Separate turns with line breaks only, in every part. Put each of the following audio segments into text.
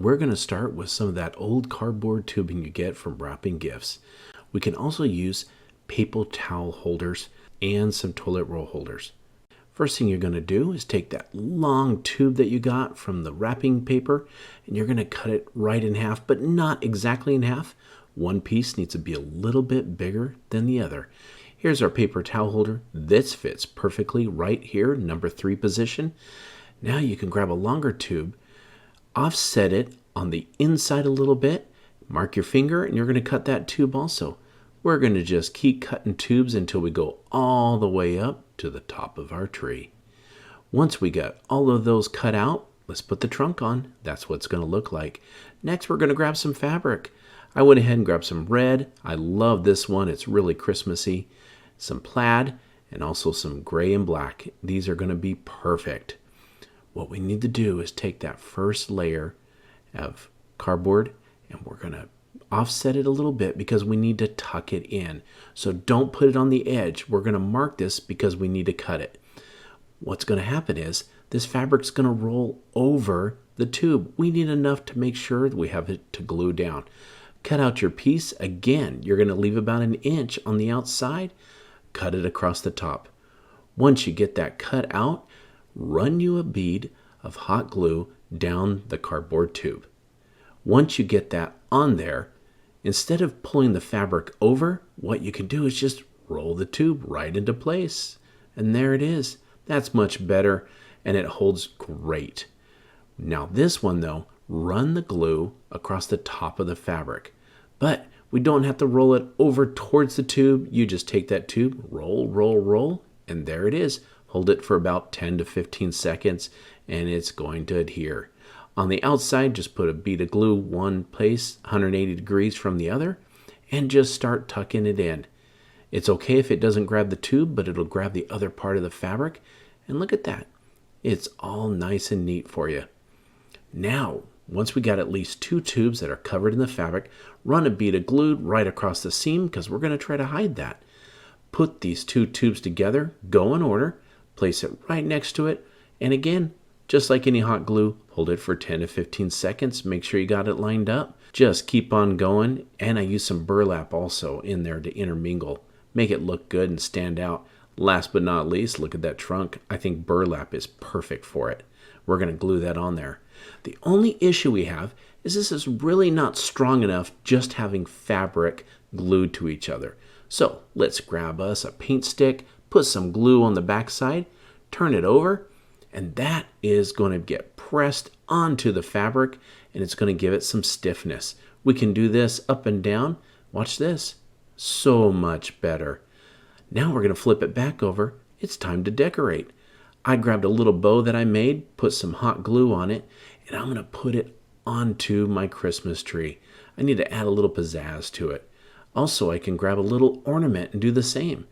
we're going to start with some of that old cardboard tubing you get from wrapping gifts. We can also use paper towel holders and some toilet roll holders. First thing you're going to do is take that long tube that you got from the wrapping paper and you're going to cut it right in half, but not exactly in half. One piece needs to be a little bit bigger than the other. Here's our paper towel holder. This fits perfectly right here, number 3 position. Now you can grab a longer tube, offset it on the inside a little bit, mark your finger, and you're going to cut that tube also. We're going to just keep cutting tubes until we go all the way up to the top of our tree. Once we got all of those cut out, let's put the trunk on. That's what it's going to look like. Next, we're going to grab some fabric. I went ahead and grabbed some red. I love this one. It's really Christmassy. Some plaid and also some gray and black. These are going to be perfect. What we need to do is take that first layer of cardboard and we're going to offset it a little bit because we need to tuck it in. So don't put it on the edge. We're going to mark this because we need to cut it. What's going to happen is this fabric's going to roll over the tube. We need enough to make sure that we have it to glue down. Cut out your piece. Again, you're going to leave about 1 inch on the outside. Cut it across the top. Once you get that cut out, run you a bead of hot glue down the cardboard tube. Once you get that on there, instead of pulling the fabric over, what you can do is just roll the tube right into place. And there it is. That's much better and it holds great. Now this one though, run the glue across the top of the fabric. But we don't have to roll it over towards the tube. You just take that tube, roll, roll, roll, and there it is. Hold it for about 10 to 15 seconds and it's going to adhere. On the outside, just put a bead of glue one place, 180 degrees from the other, and just start tucking it in. It's okay if it doesn't grab the tube, but it'll grab the other part of the fabric. And look at that. It's all nice and neat for you. Now, once we got at least 2 tubes that are covered in the fabric, run a bead of glue right across the seam because we're going to try to hide that. Put these 2 tubes together, go in order, place it right next to it, and again, just like any hot glue, hold it for 10 to 15 seconds. Make sure you got it lined up. Just keep on going. And I use some burlap also in there to intermingle. Make it look good and stand out. Last but not least, look at that trunk. I think burlap is perfect for it. We're going to glue that on there. The only issue we have is this is really not strong enough just having fabric glued to each other. So let's grab us a paint stick, put some glue on the backside, turn it over, and that is going to get pressed onto the fabric and it's going to give it some stiffness. We can do this up and down. Watch this. So much better. Now we're going to flip it back over. It's time to decorate. I grabbed a little bow that I made, put some hot glue on it, and I'm going to put it onto my Christmas tree. I need to add a little pizzazz to it. Also, I can grab a little ornament and do the same.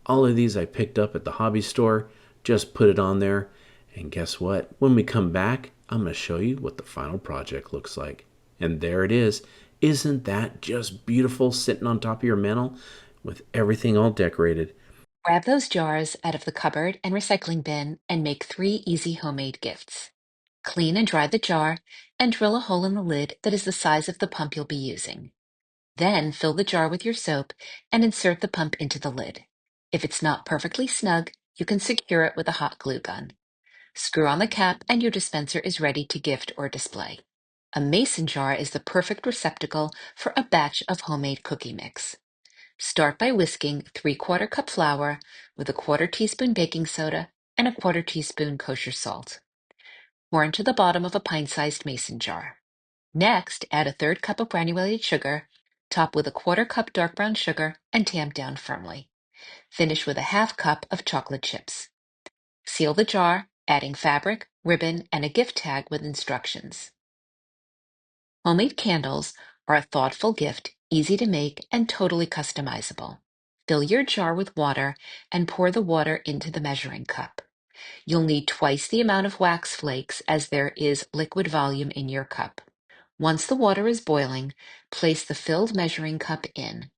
All of these I picked up at the hobby store. Just put it on there. And guess what? When we come back, I'm going to show you what the final project looks like. And there it is. Isn't that just beautiful sitting on top of your mantle with everything all decorated?
Grab those jars out of the cupboard and recycling bin and make 3 easy homemade gifts. Clean and dry the jar and drill a hole in the lid that is the size of the pump you'll be using. Then fill the jar with your soap and insert the pump into the lid. If it's not perfectly snug, you can secure it with a hot glue gun. Screw on the cap and your dispenser is ready to gift or display. A mason jar is the perfect receptacle for a batch of homemade cookie mix. Start by whisking 3/4 cup flour with a 1/4 teaspoon baking soda and a 1/4 teaspoon kosher salt. Pour into the bottom of a pint-sized mason jar. Next, add a 1/3 cup of granulated sugar, top with a 1/4 cup dark brown sugar, and tamp down firmly. Finish with a 1/2 cup of chocolate chips. Seal the jar, adding fabric, ribbon, and a gift tag with instructions. Homemade candles are a thoughtful gift, easy to make, and totally customizable. Fill your jar with water and pour the water into the measuring cup. You'll need twice the amount of wax flakes as there is liquid volume in your cup. Once the water is boiling, place the filled measuring cup in.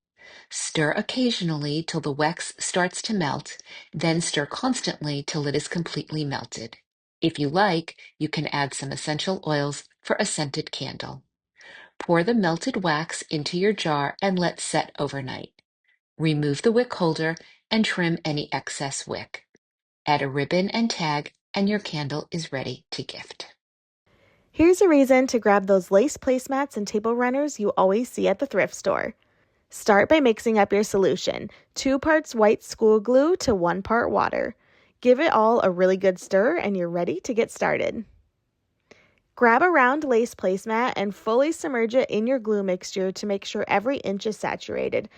Stir occasionally till the wax starts to melt, then stir constantly till it is completely melted. If you like, you can add some essential oils for a scented candle. Pour the melted wax into your jar and let set overnight. Remove the wick holder and trim any excess wick. Add a ribbon and tag, and your candle is ready to gift.
Here's a reason to grab those lace placemats and table runners you always see at the thrift store. Start by mixing up your solution, 2 parts white school glue to 1 part water. Give it all a really good stir and you're ready to get started. Grab a round lace placemat and fully submerge it in your glue mixture to make sure every inch is saturated.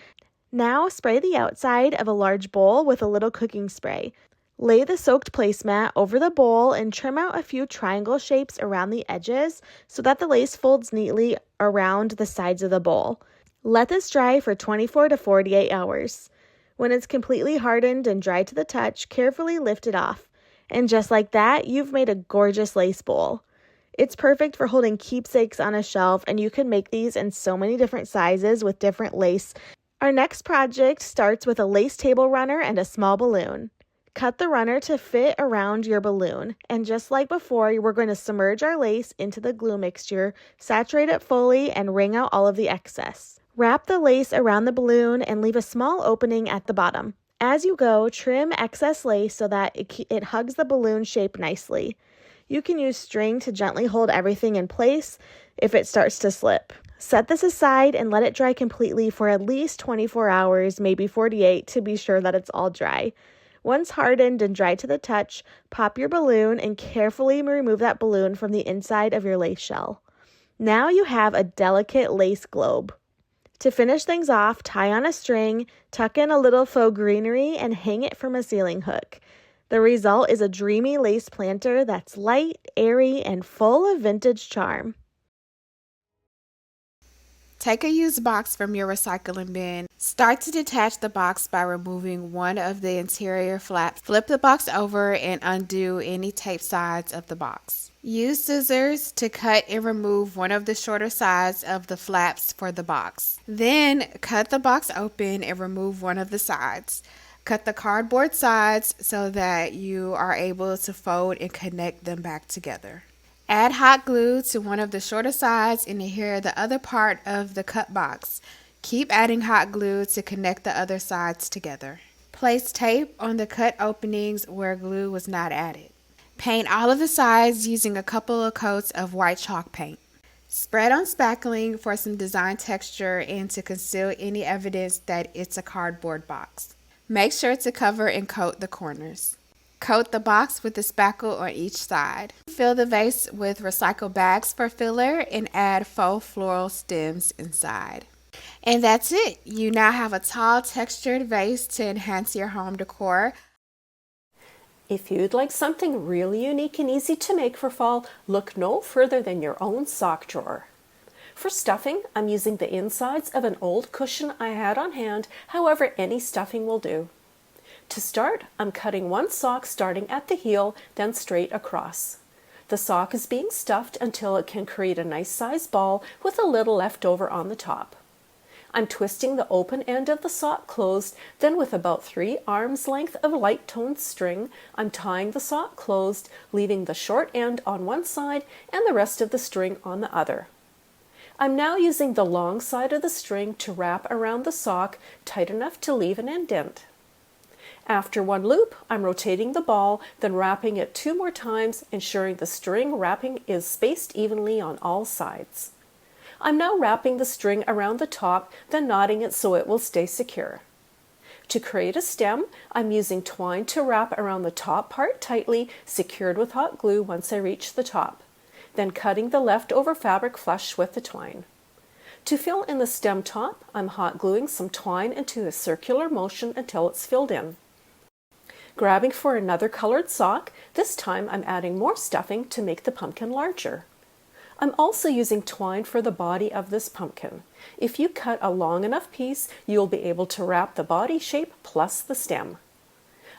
Now spray the outside of a large bowl with a little cooking spray. Lay the soaked placemat over the bowl and trim out a few triangle shapes around the edges so that the lace folds neatly around the sides of the bowl. Let this dry for 24 to 48 hours. When it's completely hardened and dry to the touch, carefully lift it off. And just like that, you've made a gorgeous lace bowl. It's perfect for holding keepsakes on a shelf, and you can make these in so many different sizes with different lace. Our next project starts with a lace table runner and a small balloon. Cut the runner to fit around your balloon, and just like before, we're going to submerge our lace into the glue mixture, saturate it fully, and wring out all of the excess. Wrap the lace around the balloon and leave a small opening at the bottom. As you go, trim excess lace so that it hugs the balloon shape nicely. You can use string to gently hold everything in place if it starts to slip. Set this aside and let it dry completely for at least 24 hours, maybe 48, to be sure that it's all dry. Once hardened and dry to the touch, pop your balloon and carefully remove that balloon from the inside of your lace shell. Now you have a delicate lace globe. To finish things off, tie on a string, tuck in a little faux greenery, and hang it from a ceiling hook. The result is a dreamy lace planter that's light, airy, and full of vintage charm.
Take a used box from your recycling bin. Start to detach the box by removing one of the interior flaps. Flip the box over and undo any tape sides of the box. Use scissors to cut and remove one of the shorter sides of the flaps for the box. Then cut the box open and remove one of the sides. Cut the cardboard sides so that you are able to fold and connect them back together. Add hot glue to one of the shorter sides and adhere the other part of the cut box. Keep adding hot glue to connect the other sides together. Place tape on the cut openings where glue was not added. Paint all of the sides using a couple of coats of white chalk paint. Spread on spackling for some design texture and to conceal any evidence that it's a cardboard box. Make sure to cover and coat the corners. Coat the box with the spackle on each side. Fill the vase with recycled bags for filler and add faux floral stems inside. And that's it. You now have a tall textured vase to enhance your home decor.
If you'd like something really unique and easy to make for fall, look no further than your own sock drawer. For stuffing, I'm using the insides of an old cushion I had on hand, however any stuffing will do. To start, I'm cutting one sock starting at the heel, then straight across. The sock is being stuffed until it can create a nice sized ball with a little left over on the top. I'm twisting the open end of the sock closed, then with about 3 arms length of light toned string, I'm tying the sock closed, leaving the short end on one side and the rest of the string on the other. I'm now using the long side of the string to wrap around the sock tight enough to leave an indent. After one loop, I'm rotating the ball, then wrapping it 2 more times, ensuring the string wrapping is spaced evenly on all sides. I'm now wrapping the string around the top, then knotting it so it will stay secure. To create a stem, I'm using twine to wrap around the top part tightly, secured with hot glue once I reach the top, then cutting the leftover fabric flush with the twine. To fill in the stem top, I'm hot gluing some twine into a circular motion until it's filled in. Grabbing for another colored sock, this time I'm adding more stuffing to make the pumpkin larger. I'm also using twine for the body of this pumpkin. If you cut a long enough piece, you'll be able to wrap the body shape plus the stem.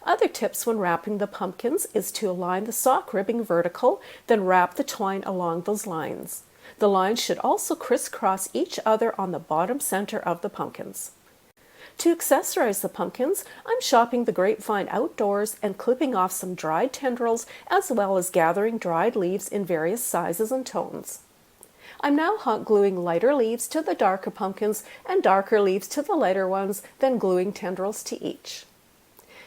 Other tips when wrapping the pumpkins is to align the sock ribbing vertical, then wrap the twine along those lines. The lines should also crisscross each other on the bottom center of the pumpkins. To accessorize the pumpkins, I'm shopping the grapevine outdoors and clipping off some dried tendrils as well as gathering dried leaves in various sizes and tones. I'm now hot gluing lighter leaves to the darker pumpkins and darker leaves to the lighter ones, then gluing tendrils to each.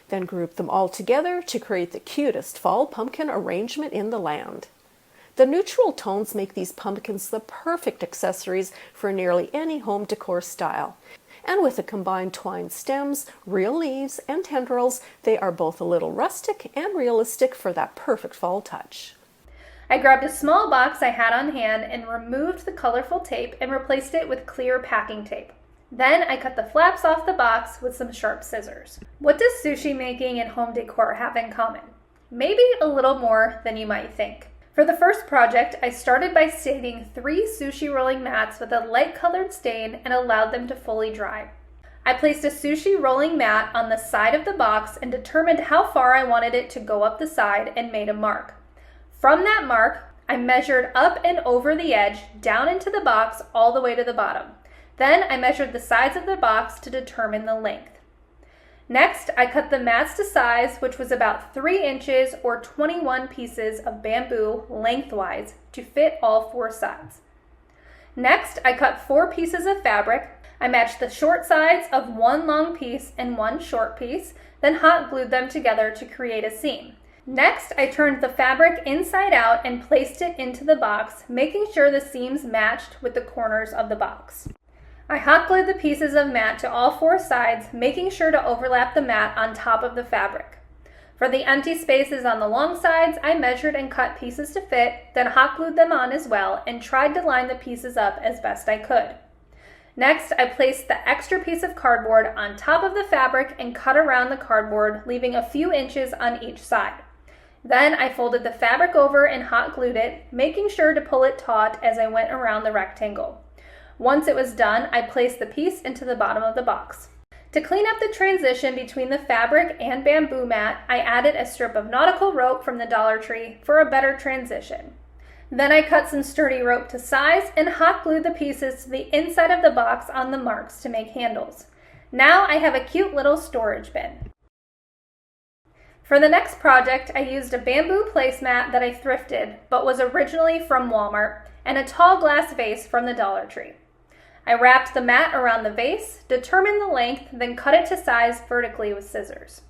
Then group them all together to create the cutest fall pumpkin arrangement in the land. The neutral tones make these pumpkins the perfect accessories for nearly any home decor style. And with the combined twine stems, real leaves, and tendrils, they are both a little rustic and realistic for that perfect fall touch.
I grabbed a small box I had on hand and removed the colorful tape and replaced it with clear packing tape. Then I cut the flaps off the box with some sharp scissors. What does sushi making and home decor have in common? Maybe a little more than you might think. For the first project, I started by staining 3 sushi rolling mats with a light colored stain and allowed them to fully dry. I placed a sushi rolling mat on the side of the box and determined how far I wanted it to go up the side and made a mark. From that mark, I measured up and over the edge, down into the box, all the way to the bottom. Then I measured the sides of the box to determine the length. Next, I cut the mats to size, which was about 3 inches or 21 pieces of bamboo lengthwise to fit all 4 sides. Next, I cut 4 pieces of fabric. I matched the short sides of 1 long piece and 1 short piece, then hot glued them together to create a seam. Next, I turned the fabric inside out and placed it into the box, making sure the seams matched with the corners of the box. I hot glued the pieces of mat to all 4 sides, making sure to overlap the mat on top of the fabric. For the empty spaces on the long sides, I measured and cut pieces to fit, then hot glued them on as well and tried to line the pieces up as best I could. Next, I placed the extra piece of cardboard on top of the fabric and cut around the cardboard, leaving a few inches on each side. Then I folded the fabric over and hot glued it, making sure to pull it taut as I went around the rectangle. Once it was done, I placed the piece into the bottom of the box. To clean up the transition between the fabric and bamboo mat, I added a strip of nautical rope from the Dollar Tree for a better transition. Then I cut some sturdy rope to size and hot glued the pieces to the inside of the box on the marks to make handles. Now I have a cute little storage bin. For the next project, I used a bamboo placemat that I thrifted but was originally from Walmart and a tall glass vase from the Dollar Tree. I wrapped the mat around the vase, determined the length, then cut it to size vertically with scissors.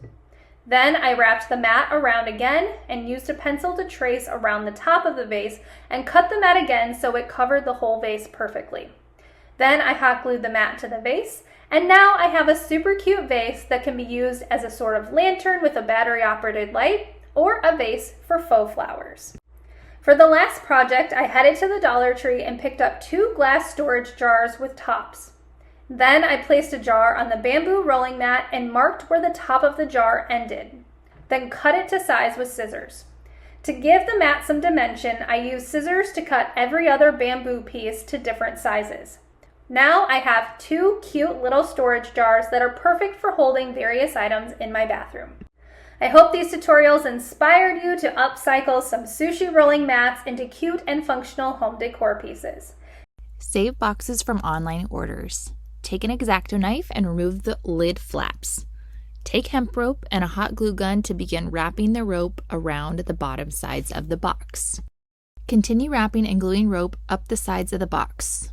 Then I wrapped the mat around again and used a pencil to trace around the top of the vase and cut the mat again so it covered the whole vase perfectly. Then I hot glued the mat to the vase, and now I have a super cute vase that can be used as a sort of lantern with a battery-operated light or a vase for faux flowers. For the last project, I headed to the Dollar Tree and picked up 2 glass storage jars with tops. Then I placed a jar on the bamboo rolling mat and marked where the top of the jar ended. Then cut it to size with scissors. To give the mat some dimension, I used scissors to cut every other bamboo piece to different sizes. Now I have 2 cute little storage jars that are perfect for holding various items in my bathroom. I hope these tutorials inspired you to upcycle some sushi rolling mats into cute and functional home decor pieces.
Save boxes from online orders. Take an X-Acto knife and remove the lid flaps. Take hemp rope and a hot glue gun to begin wrapping the rope around the bottom sides of the box. Continue wrapping and gluing rope up the sides of the box.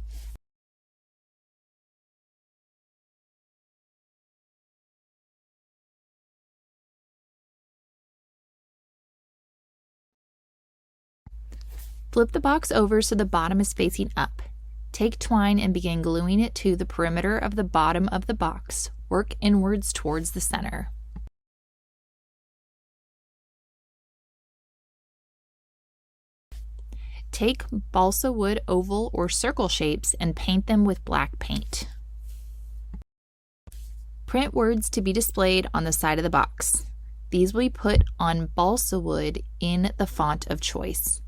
Flip the box over so the bottom is facing up. Take twine and begin gluing it to the perimeter of the bottom of the box. Work inwards towards the center. Take balsa wood oval or circle shapes and paint them with black paint. Print words to be displayed on the side of the box. These will be put on balsa wood in the font of choice.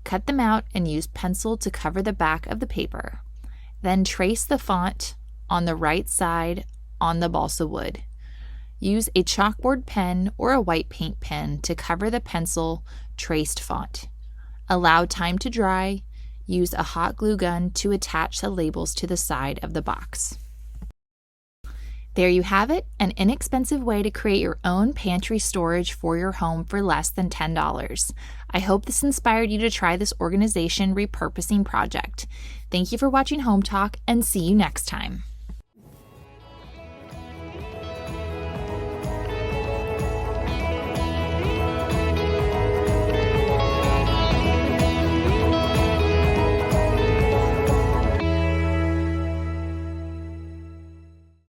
Cut them out and use pencil to cover the back of the paper. Then trace the font on the right side on the balsa wood. Use a chalkboard pen or a white paint pen to cover the pencil traced font. Allow time to dry. Use a hot glue gun to attach the labels to the side of the box. There you have it, an inexpensive way to create your own pantry storage for your home for less than $10. I hope this inspired you to try this organization repurposing project. Thank you for watching Home Talk, and see you next time.